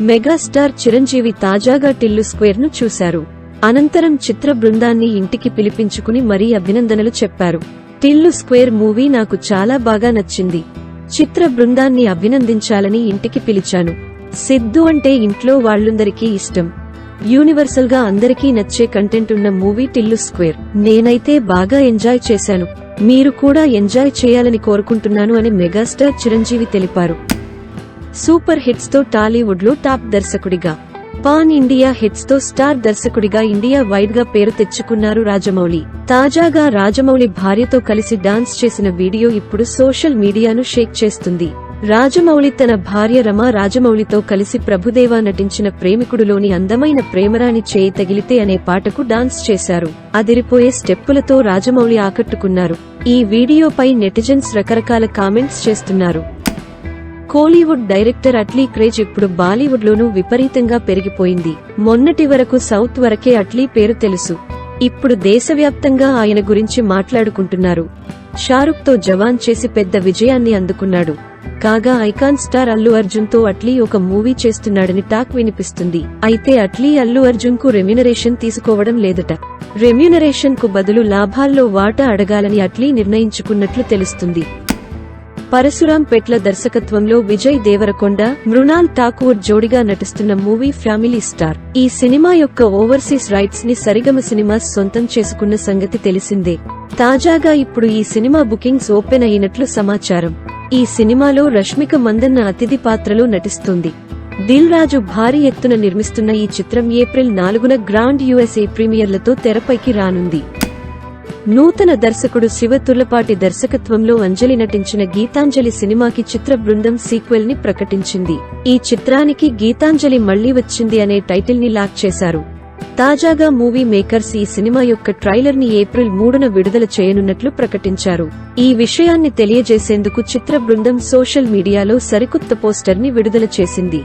Megastar Chiranjeevi తాజాగా Tillu square ను చూశారు. అనంతరం చిత్ర బృందాన్ని ఇంటికి పిలిపించుకుని మరీ అభినందనలు చెప్పారు. టిల్లు స్క్వేర్ మూవీ నాకు చాలా బాగా నచ్చింది. చిత్ర బృందాన్ని అభినందించాలని ఇంటికి పిలిచాను. సిద్ధు అంటే ఇంట్లో వాళ్ళందరికీ ఇష్టం. యూనివర్సల్ గా అందరికీ నచ్చే కంటెంట్ ఉన్న మూవీ టిల్లు స్క్వేర్. నేనైతే బాగా ఎంజాయ్ చేశాను. మీరు కూడా ఎంజాయ్ చేయాలని కోరుకుంటున్నాను అని మెగాస్టార్ చిరంజీవి తెలిపారు. సూపర్ హిట్స్ తో టాలీవుడ్ లో టాప్ దర్శకుడిగా, పాన్ ఇండియా హిట్స్ తో స్టార్ దర్శకుడిగా ఇండియా వైడ్ గా పేరు తెచ్చుకున్నారు రాజమౌళి. తాజాగా రాజమౌళి భార్యతో కలిసి డాన్స్ చేసిన వీడియో ఇప్పుడు సోషల్ మీడియాను షేక్ చేస్తుంది. రాజమౌళి తన భార్య రమా రాజమౌళితో కలిసి ప్రభుదేవా నటించిన ప్రేమికుడులోని అందమైన ప్రేమరాణి చేయి తగిలితే అనే పాటకు డాన్స్ చేశారు. అదిరిపోయే స్టెప్పులతో రాజమౌళి ఆకట్టుకున్నారు. ఈ వీడియోపై నెటిజన్స్ రకరకాల కామెంట్స్ చేస్తున్నారు. కోలీవుడ్ డైరెక్టర్ అట్లీ క్రేజ్ ఇప్పుడు బాలీవుడ్ లోనూ విపరీతంగా పెరిగిపోయింది. మొన్నటి వరకు సౌత్ వరకే అట్లీ పేరు తెలుసు. ఇప్పుడు దేశవ్యాప్తంగా ఆయన గురించి మాట్లాడుకుంటున్నారు. షారుఖ్ తో జవాన్ చేసి పెద్ద విజయాన్ని అందుకున్నాడు. కాగా ఐకాన్ స్టార్ అల్లు అర్జున్ తో అట్లీ ఒక మూవీ చేస్తున్నాడని టాక్ వినిపిస్తుంది. అయితే అట్లీ అల్లు అర్జున్ కు రెమ్యునరేషన్ తీసుకోవడం లేదట. రెమ్యునరేషన్ కు బదులు లాభాల్లో వాటా అడగాలని అట్లీ నిర్ణయించుకున్నట్లు తెలుస్తుంది. పరశురాం పెట్ల దర్శకత్వంలో విజయ్ దేవరకొండ, మృణాల్ ఠాకూర్ జోడిగా నటిస్తున్న మూవీ ఫ్యామిలీ స్టార్. ఈ సినిమా యొక్క ఓవర్సీస్ రైట్స్ ని సరిగమ సినిమాస్ సొంతం చేసుకున్న సంగతి తెలిసిందే. తాజాగా ఇప్పుడు ఈ సినిమా బుకింగ్స్ ఓపెన్ అయినట్లు సమాచారం. ఈ సినిమాలో రష్మిక మందన్న అతిథి పాత్రలో నటిస్తుంది. దిల్ రాజు భారీ ఎత్తున నిర్మిస్తున్న ఈ చిత్రం ఏప్రిల్ 4న గ్రాండ్ USA ప్రీమియర్లతో తెరపైకి రానుంది. నూతన దర్శకుడు శివ తుర్లపాటి దర్శకత్వంలో అంజలి నటించిన గీతాంజలి సినిమాకి చిత్ర బృందం సీక్వెల్ ని ప్రకటించింది. ఈ చిత్రానికి గీతాంజలి మళ్లీ వచ్చింది అనే టైటిల్ ని లాక్ చేశారు. తాజాగా మూవీ మేకర్స్ ఈ సినిమా యొక్క ట్రైలర్ ని ఏప్రిల్ 3న విడుదల చేయనున్నట్లు ప్రకటించారు. ఈ విషయాన్ని తెలియజేసేందుకు చిత్ర బృందం సోషల్ మీడియాలో సరికొత్త పోస్టర్ ని విడుదల చేసింది.